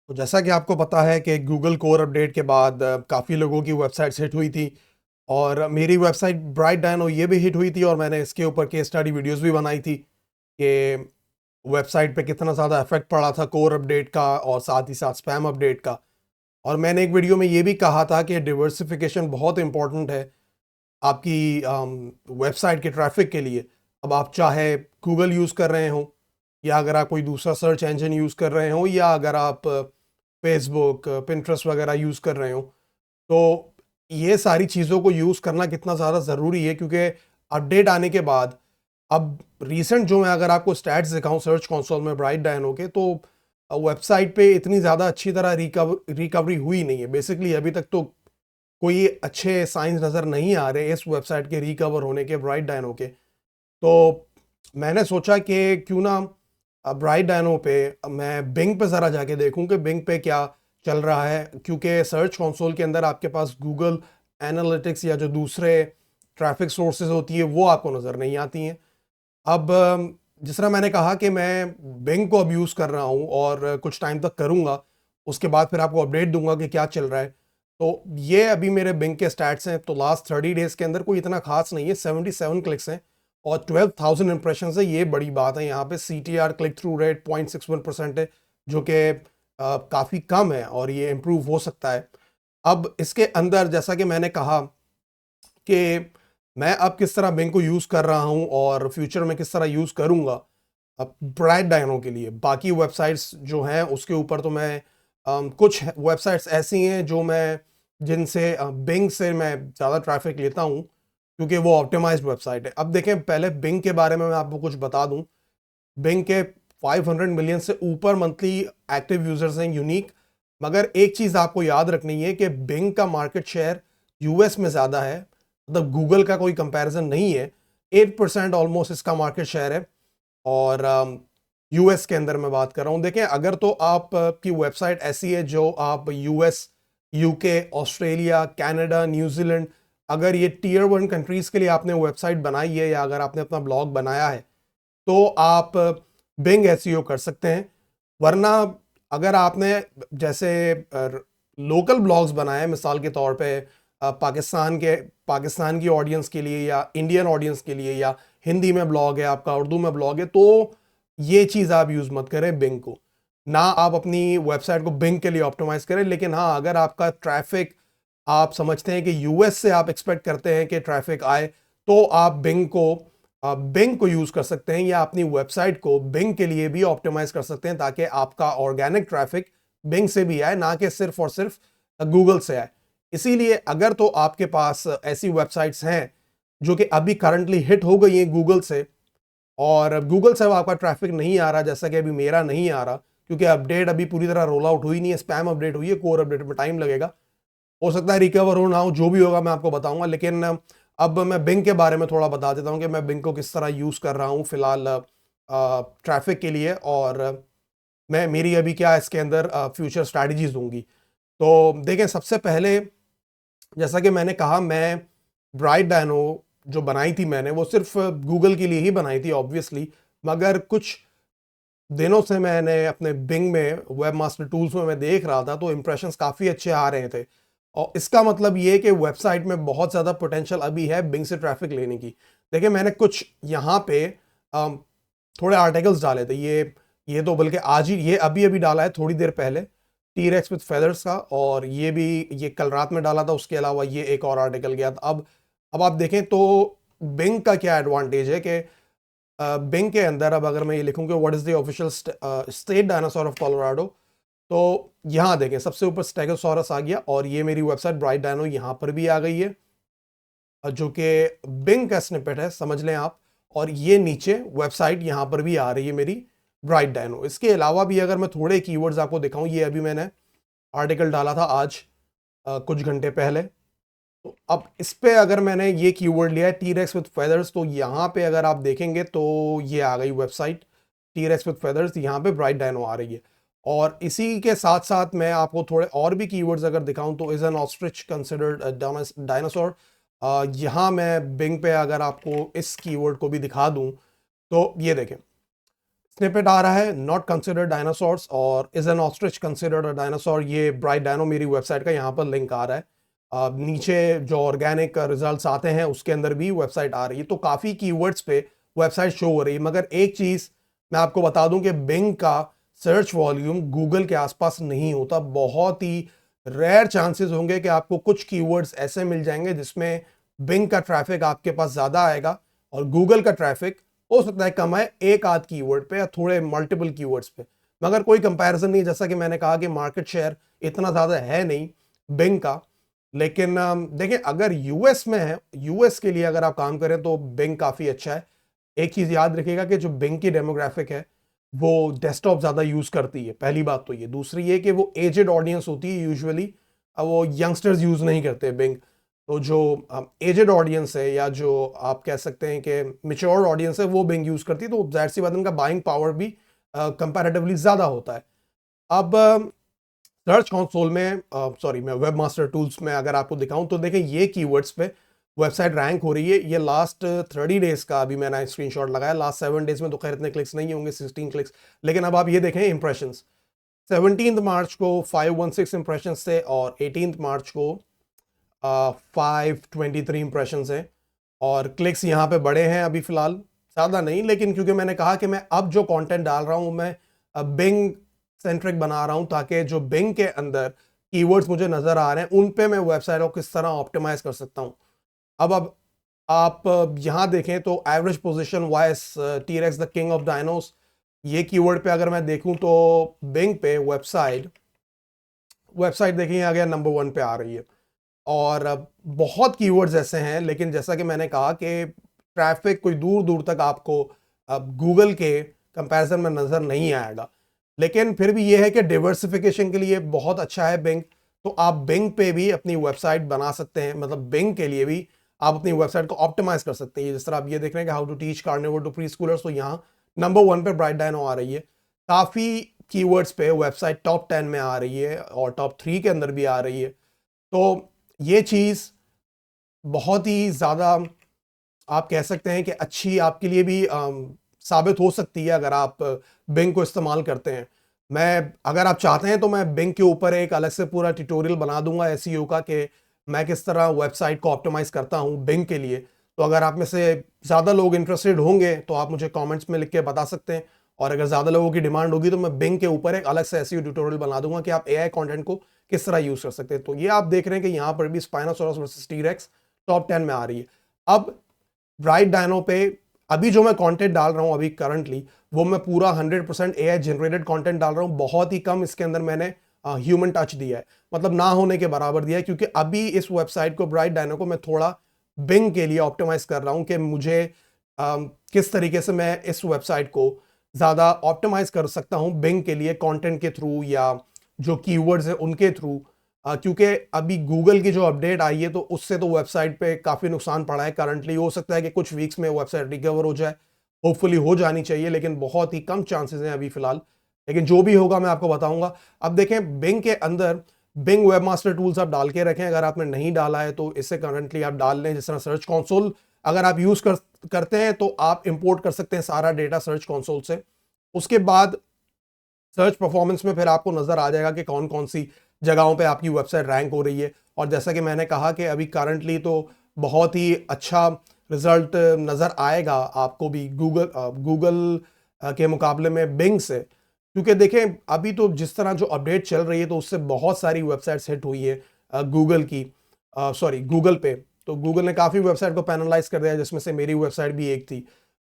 तो जैसा कि आपको पता है कि गूगल कोर अपडेट के बाद काफ़ी लोगों की वेबसाइट्स हिट हुई थी और मेरी वेबसाइट ब्राइट डायनो ये भी हिट हुई थी और मैंने इसके ऊपर केस स्टडी वीडियोस भी बनाई थी कि वेबसाइट पे कितना ज़्यादा इफेक्ट पड़ा था कोर अपडेट का और साथ ही साथ स्पैम अपडेट का। और मैंने एक वीडियो में ये भी कहा था कि डिवर्सिफिकेशन बहुत इंपॉर्टेंट है आपकी वेबसाइट के ट्रैफिक के लिए। अब आप चाहे गूगल यूज़ कर रहे हो या अगर आप कोई दूसरा सर्च इंजन यूज़ कर रहे हो या अगर आप फेसबुक पिंटरेस्ट वगैरह यूज़ कर रहे हो, तो ये सारी चीज़ों को यूज़ करना कितना ज़्यादा ज़रूरी है क्योंकि अपडेट आने के बाद अब रीसेंट जो मैं अगर आपको स्टैट्स दिखाऊं सर्च कंसोल में ब्राइट डायनो के, तो वेबसाइट पे इतनी ज़्यादा अच्छी तरह रिकवरी हुई नहीं है। बेसिकली अभी तक तो कोई अच्छे साइंस नज़र नहीं आ रहे इस वेबसाइट के रिकवर होने के ब्राइट डायनो के। तो मैंने सोचा कि क्यों ना ब्राइट डायनो पे मैं बिंग पे ज़रा जाके देखूं कि बिंग पे क्या चल रहा है, क्योंकि सर्च कंसोल के अंदर आपके पास गूगल एनालिटिक्स या जो दूसरे ट्रैफिक सोर्सेज होती है वो आपको नज़र नहीं आती हैं। अब जिस तरह मैंने कहा कि मैं बिंग को अब यूज़ कर रहा हूँ और कुछ टाइम तक करूँगा, उसके बाद फिर आपको अपडेट दूंगा कि क्या चल रहा है। तो ये अभी मेरे बिंग के स्टैट्स हैं, तो लास्ट 30 डेज के अंदर कोई इतना खास नहीं है, 77 क्लिक्स हैं और 12,000 इंप्रेशन है। ये बड़ी बात है। यहाँ पे CTR क्लिक थ्रू रेट 0.61% है, जो कि काफ़ी कम है और ये इम्प्रूव हो सकता है। अब इसके अंदर जैसा कि मैंने कहा कि मैं अब किस तरह बिंग को यूज़ कर रहा हूँ और फ्यूचर में किस तरह यूज़ करूँगा अब ब्राइट डायनो के लिए। बाकी वेबसाइट्स जो हैं उसके ऊपर तो मैं कुछ वेबसाइट्स ऐसी हैं जो मैं जिनसे बिंग से मैं ज़्यादा ट्रैफिक लेता हूँ क्योंकि वो ऑप्टिमाइज्ड वेबसाइट है। अब देखें, पहले बिंग के बारे में मैं आपको कुछ बता दूं। बिंग के 500 मिलियन से ऊपर मंथली एक्टिव यूजर्स हैं, यूनिक। मगर एक चीज़ आपको याद रखनी है कि बिंग का मार्केट शेयर यूएस में ज़्यादा है, मतलब गूगल का कोई कंपैरिजन नहीं है। 8% ऑलमोस्ट इसका मार्केट शेयर है और यूएस के अंदर मैं बात कर रहा हूँ। देखें, अगर तो आप की वेबसाइट ऐसी है जो आप US, UK, Australia, Canada, New Zealand, अगर ये टीयर 1 कंट्रीज़ के लिए आपने वेबसाइट बनाई है या अगर आपने अपना ब्लॉग बनाया है, तो आप बिंग एसईओ कर सकते हैं। वरना अगर आपने जैसे लोकल ब्लॉग्स बनाए, मिसाल के तौर पे पाकिस्तान की ऑडियंस के लिए या इंडियन ऑडियंस के लिए, या हिंदी में ब्लॉग है आपका, उर्दू में ब्लॉग है, तो ये चीज़ आप यूज़ मत करें बिंग को। ना आप अपनी वेबसाइट को बिंग के लिए ऑप्टिमाइज करें। लेकिन हाँ, अगर आपका ट्रैफिक आप समझते हैं कि यूएस से आप एक्सपेक्ट करते हैं कि ट्रैफिक आए, तो आप बिंग को यूज कर सकते हैं या अपनी वेबसाइट को बिंग के लिए भी ऑप्टिमाइज कर सकते हैं ताकि आपका ऑर्गेनिक ट्रैफिक बिंग से भी आए, ना कि सिर्फ और सिर्फ गूगल से आए। इसीलिए अगर तो आपके पास ऐसी वेबसाइट्स हैं जो कि अभी करंटली हिट हो गई हैं गूगल से, और गूगल से आपका ट्रैफिक नहीं आ रहा, जैसा कि अभी मेरा नहीं आ रहा क्योंकि अपडेट अभी पूरी तरह रोल आउट हुई नहीं है, स्पैम अपडेट हुई है, कोर अपडेट में टाइम लगेगा, हो सकता है रिकवर हो ना हो, जो भी होगा मैं आपको बताऊंगा। लेकिन अब मैं बिंग के बारे में थोड़ा बता देता हूं कि मैं बिंग को किस तरह यूज़ कर रहा हूं फिलहाल ट्रैफिक के लिए, और मैं मेरी अभी क्या इसके अंदर फ्यूचर स्ट्रैटेजीज दूंगी। तो देखें, सबसे पहले जैसा कि मैंने कहा, मैं ब्राइट डायनो जो बनाई थी मैंने वो सिर्फ गूगल के लिए ही बनाई थी ऑब्वियसली। मगर कुछ दिनों से मैंने अपने बिंग में वेब मास्टर टूल्स में मैं देख रहा था तो इंप्रेशंस काफ़ी अच्छे आ रहे थे, और इसका मतलब ये कि वेबसाइट में बहुत ज़्यादा पोटेंशियल अभी है बिंग से ट्रैफिक लेने की। देखिए, मैंने कुछ यहाँ पे थोड़े आर्टिकल्स डाले थे। ये तो बल्कि आज ही, ये अभी अभी डाला है थोड़ी देर पहले, टी रेक्स विद फेदर्स का, और ये भी ये कल रात में डाला था। उसके अलावा ये एक और आर्टिकल गया था। अब आप देखें तो बिंग का क्या एडवांटेज है कि बिंग के अंदर अब अगर मैं ये लिखूं कि what is the official state dinosaur of Colorado, तो यहाँ देखें सबसे ऊपर स्टेगोसॉरस आ गया और ये मेरी वेबसाइट ब्राइट डायनो यहाँ पर भी आ गई है, जो कि बिंग का स्निपेट है समझ लें आप। और ये नीचे वेबसाइट यहाँ पर भी आ रही है मेरी ब्राइट डायनो। इसके अलावा भी अगर मैं थोड़े कीवर्ड्स आपको दिखाऊं, ये अभी मैंने आर्टिकल डाला था आज कुछ घंटे पहले। तो अब इस पे अगर मैंने ये कीवर्ड लिया है टी-रेक्स विद फेदर्स, तो यहाँ पे अगर आप देखेंगे तो ये आ गई वेबसाइट टी-रेक्स विद फेदर्स, यहाँ पे ब्राइट डायनो आ रही है। और इसी के साथ साथ मैं आपको थोड़े और भी कीवर्ड्स अगर दिखाऊं तो is an ostrich considered dinosaur, यहाँ मैं बिंग पे अगर आपको इस कीवर्ड को भी दिखा दूं, तो ये देखें, स्निपेट आ रहा है, नॉट कंसिडर्ड डायनासोर्स और is an ostrich considered a dinosaur. ये ब्राइट डायनो मेरी वेबसाइट का यहाँ पर लिंक आ रहा है। नीचे जो ऑर्गेनिक रिजल्ट्स आते हैं उसके अंदर भी वेबसाइट आ रही है, तो काफ़ी कीवर्ड्स पे वेबसाइट शो हो रही है। मगर एक चीज़ मैं आपको बता दूं कि बिंग का सर्च वॉल्यूम गूगल के आसपास नहीं होता। बहुत ही रेयर चांसेस होंगे कि आपको कुछ कीवर्ड्स ऐसे मिल जाएंगे जिसमें बिंग का ट्रैफिक आपके पास ज़्यादा आएगा और गूगल का ट्रैफिक हो सकता है कम है एक आध कीवर्ड पे या थोड़े मल्टीपल कीवर्ड्स पे, मगर कोई कंपैरिजन नहीं। जैसा कि मैंने कहा कि मार्केट शेयर इतना ज़्यादा है नहीं बिंग का। लेकिन देखिए, अगर यूएस में है, यूएस के लिए अगर आप काम करें तो बिंग काफ़ी अच्छा है। एक चीज़ याद रखिएगा कि जो बिंग की डेमोग्राफिक है वो डेस्कटॉप ज़्यादा यूज़ करती है, पहली बात तो ये। दूसरी ये कि वो एजेड ऑडियंस होती है यूजुअली, वो यंगस्टर्स यूज़ नहीं करते बिंग। तो जो एजेड ऑडियंस है या जो आप कह सकते हैं कि मेच्योर ऑडियंस है वो बिंग यूज़ करती है, तो जाहिर सी बात उनका बाइंग पावर भी कंपैरेटिवली ज़्यादा होता है। अब सर्च कंसोल में, सॉरी, मैं वेब मास्टर टूल्स में अगर आपको दिखाऊं तो देखें ये कीवर्ड्स पे वेबसाइट रैंक हो रही है। ये लास्ट 30 डेज का अभी मैंने स्क्रीनशॉट लगाया। लास्ट 7 डेज में तो खैर इतने क्लिक्स नहीं होंगे, 16 क्लिक्स। लेकिन अब आप ये देखें इंप्रेशंस, 17 मार्च को 516 इंप्रेशन थे और 18 मार्च को 523 इंप्रेशन हैं। और क्लिक्स यहाँ पे बड़े हैं अभी फिलहाल, ज़्यादा नहीं, लेकिन क्योंकि मैंने कहा कि मैं अब जो कंटेंट डाल रहा हूँ मैं बिंग सेंट्रिक बना रहा हूँ, ताकि जो बिंग के अंदर कीवर्ड्स मुझे नज़र आ रहे हैं उन पे मैं वेबसाइट को किस तरह ऑप्टिमाइज कर सकता हूँ। अब आप यहाँ देखें तो average position wise T Rex the king of dinos, ये कीवर्ड पे अगर मैं देखूं तो बिंग पे वेबसाइट देखिए आ गया नंबर 1 पे आ रही है। और बहुत कीवर्ड्स ऐसे हैं, लेकिन जैसा कि मैंने कहा कि ट्रैफिक कोई दूर दूर तक आपको अब गूगल के कंपैरिजन में नज़र नहीं आएगा। लेकिन फिर भी ये है कि डिवर्सिफिकेशन के लिए बहुत अच्छा है बिंग। तो आप बिंग पे भी अपनी वेबसाइट बना सकते हैं, मतलब बिंग के लिए भी आप अपनी वेबसाइट को ऑप्टिमाइज कर सकते हैं। जिस तरह आप ये देख रहे हैं कि how to teach carnivore to preschoolers, तो यहाँ नंबर 1 पे ब्राइट डायनो आ रही है। काफ़ी कीवर्ड्स पे वेबसाइट टॉप 10 में आ रही है और टॉप 3 के अंदर भी आ रही है। तो ये चीज़ बहुत ही ज़्यादा आप कह सकते हैं कि अच्छी आपके लिए भी साबित हो सकती है अगर आप बिंग को इस्तेमाल करते हैं। मैं, अगर आप चाहते हैं तो मैं बिंग के ऊपर एक अलग से पूरा ट्यूटोरियल बना दूंगा एसईओ का, कि मैं किस तरह वेबसाइट को ऑप्टिमाइज करता हूं बिंग के लिए। तो अगर आप में से ज़्यादा लोग इंटरेस्टेड होंगे तो आप मुझे कमेंट्स में लिख के बता सकते हैं, और अगर ज़्यादा लोगों की डिमांड होगी तो मैं बिंग के ऊपर एक अलग से एसईओ ट्यूटोरियल बना दूंगा कि आप एआई कंटेंट को किस तरह यूज़ कर सकते हैं। तो ये आप देख रहे हैं कि यहाँ पर भी स्पाइनोसॉरस वर्सेस टी-रेक्स टॉप 10 में आ रही है। अब ब्राइट डायनो पे अभी जो मैं कंटेंट डाल रहा हूं अभी करंटली, वो मैं पूरा 100% एआई जनरेटेड कंटेंट डाल रहा हूं। बहुत ही कम इसके अंदर मैंने ह्यूमन टच दिया है, मतलब ना होने के बराबर दिया है, क्योंकि अभी इस वेबसाइट को, ब्राइट डायनो को, मैं थोड़ा बिंग के लिए ऑप्टिमाइज कर रहा हूं कि मुझे किस तरीके से मैं इस वेबसाइट को ज़्यादा ऑप्टिमाइज कर सकता हूं बिंग के लिए, कंटेंट के थ्रू या जो कीवर्ड्स है उनके थ्रू। क्योंकि अभी गूगल की जो अपडेट आई है तो उससे तो वेबसाइट पे काफ़ी नुकसान पड़ा है करंटली। हो सकता है कि कुछ वीक्स में वेबसाइट रिकवर हो जाए, होपफुली हो जानी चाहिए, लेकिन बहुत ही कम चांसेस हैं अभी फिलहाल। लेकिन जो भी होगा मैं आपको बताऊंगा। अब देखें बिंग के अंदर बिंग वेबमास्टर टूल्स आप डाल के रखें, अगर आपने नहीं डाला है तो इसे करंटली आप डाल लें। जिस तरह सर्च कंसोल अगर आप यूज़ करते हैं तो आप इंपोर्ट कर सकते हैं सारा डेटा सर्च कंसोल से। उसके बाद सर्च परफॉर्मेंस में फिर आपको नजर आ जाएगा कि कौन कौन सी जगहों पे आपकी वेबसाइट रैंक हो रही है। और जैसा कि मैंने कहा कि अभी करंटली तो बहुत ही अच्छा रिजल्ट नज़र आएगा आपको भी गूगल के मुकाबले में बिंग से। क्योंकि देखें अभी तो जिस तरह जो अपडेट चल रही है तो उससे बहुत सारी वेबसाइट्स हिट हुई है गूगल की, सॉरी गूगल पे। तो गूगल ने काफ़ी वेबसाइट को पैनलाइज कर दिया, जिसमें से मेरी वेबसाइट भी एक थी।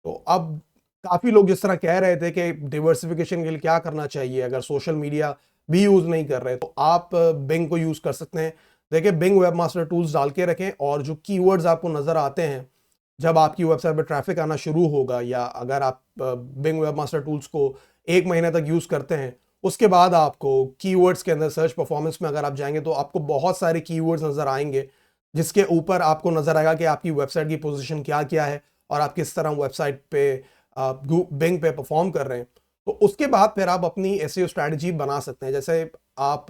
तो अब काफ़ी लोग जिस तरह कह रहे थे कि डिवर्सिफिकेशन के लिए क्या करना चाहिए, अगर सोशल मीडिया भी यूज़ नहीं कर रहे तो आप बिंग को यूज़ कर सकते हैं। देखिए बिंग वेबमास्टर टूल्स डाल के रखें, और जो कीवर्ड्स आपको नज़र आते हैं जब आपकी वेबसाइट पर ट्रैफिक आना शुरू होगा, या अगर आप बिंग वेबमास्टर टूल्स को 1 महीने तक यूज़ करते हैं, उसके बाद आपको कीवर्ड्स के अंदर सर्च परफॉर्मेंस में अगर आप जाएंगे तो आपको बहुत सारे कीवर्ड्स नज़र आएंगे, जिसके ऊपर आपको नज़र आएगा कि आपकी वेबसाइट की पोजीशन क्या क्या है और आप किस तरह वेबसाइट पे बिंग पे परफॉर्म कर रहे हैं। तो उसके बाद फिर आप अपनी एसईओ स्ट्रैटेजी बना सकते हैं। जैसे आप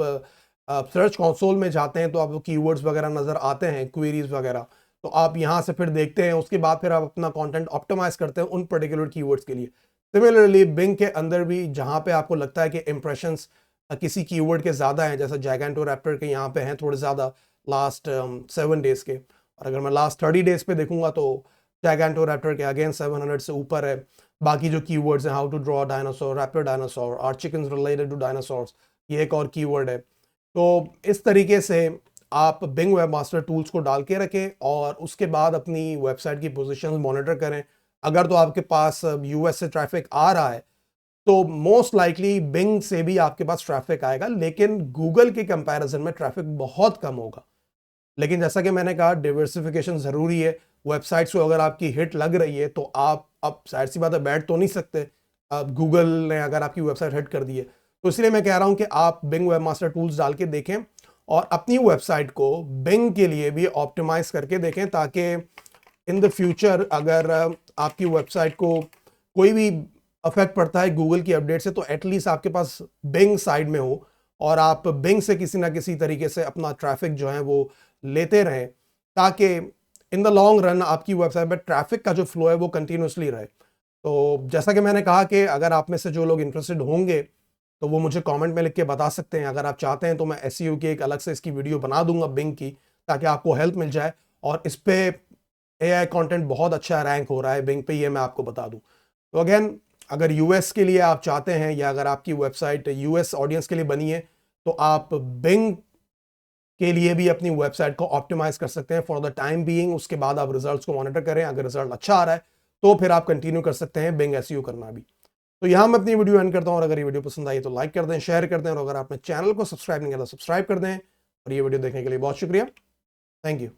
सर्च कंसोल में जाते हैं तो आपको कीवर्ड्स वगैरह नज़र आते हैं, क्वेरीज वगैरह, तो आप यहाँ से फिर देखते हैं। उसके बाद फिर आप अपना कंटेंट ऑप्टिमाइज करते हैं उन पर्टिकुलर कीवर्ड्स के लिए। सिमिलरली बिंग के अंदर भी जहाँ पे आपको लगता है कि इम्प्रेशंस किसी कीवर्ड के ज़्यादा हैं, जैसे जैगेंटोरैप्टर के यहाँ पे हैं थोड़े ज़्यादा लास्ट 7 डेज़ के, और अगर मैं लास्ट 30 डेज़ पे देखूंगा तो जैगेंटोरैप्टर के अगेन 700 से ऊपर है। बाकी जो कीवर्ड्स हैं, how to draw dinosaur, rapid dinosaur, are chickens related to dinosaurs, ये एक और कीवर्ड है। तो इस तरीके से आप बिंग वेबमास्टर टूल्स को डाल के रखें और उसके बाद अपनी वेबसाइट की पोजीशंस मॉनिटर करें। अगर तो आपके पास यूएस से ट्रैफिक आ रहा है तो मोस्ट लाइकली बिंग से भी आपके पास ट्रैफिक आएगा, लेकिन गूगल के कंपैरिजन में ट्रैफिक बहुत कम होगा। लेकिन जैसा कि मैंने कहा, डिवर्सिफिकेशन ज़रूरी है। वेबसाइट्स को अगर आपकी हिट लग रही है तो आप अब जाहिर सी बात है बैठ तो नहीं सकते, अब गूगल ने अगर आपकी वेबसाइट हिट कर दी है। तो इसलिए मैं कह रहा हूं कि आप बिंग वेबमास्टर टूल्स डाल के देखें और अपनी वेबसाइट को बिंग के लिए भी ऑप्टिमाइज करके देखें, ताकि इन द फ्यूचर अगर आपकी वेबसाइट को कोई भी अफेक्ट पड़ता है गूगल की अपडेट से, तो एटलीस्ट आपके पास बिंग साइड में हो और आप बिंग से किसी ना किसी तरीके से अपना ट्रैफिक जो है वो लेते रहें, ताकि इन द लॉन्ग रन आपकी वेबसाइट पर ट्रैफिक का जो फ्लो है वो कंटिन्यूसली रहे। तो जैसा कि मैंने कहा कि अगर आप में से जो लोग इंटरेस्टेड होंगे तो वो मुझे कमेंट में लिख के बता सकते हैं। अगर आप चाहते हैं तो मैं एसईओ की एक अलग से इसकी वीडियो बना दूंगा बिंग की, ताकि आपको हेल्प मिल जाए। और इस पे एआई कंटेंट बहुत अच्छा रैंक हो रहा है बिंग पे, ये मैं आपको बता दूं। तो अगेन, अगर यूएस के लिए आप चाहते हैं या अगर आपकी वेबसाइट यूएस ऑडियंस के लिए बनी है तो आप बिंग के लिए भी अपनी वेबसाइट को ऑप्टिमाइज कर सकते हैं फॉर द टाइम बीइंग। उसके बाद आप रिजल्ट्स को मॉनिटर करें, अगर रिजल्ट अच्छा आ रहा है तो फिर आप कंटिन्यू कर सकते हैं बिंग एसईओ करना भी। तो यहाँ मैं अपनी वीडियो एंड करता हूँ, और अगर ये वीडियो पसंद आई तो लाइक कर दें, शेयर कर दें, और अगर आपने चैनल को सब्सक्राइब नहीं किया तो सब्सक्राइब कर दें। और ये वीडियो देखने के लिए बहुत शुक्रिया। Thank you.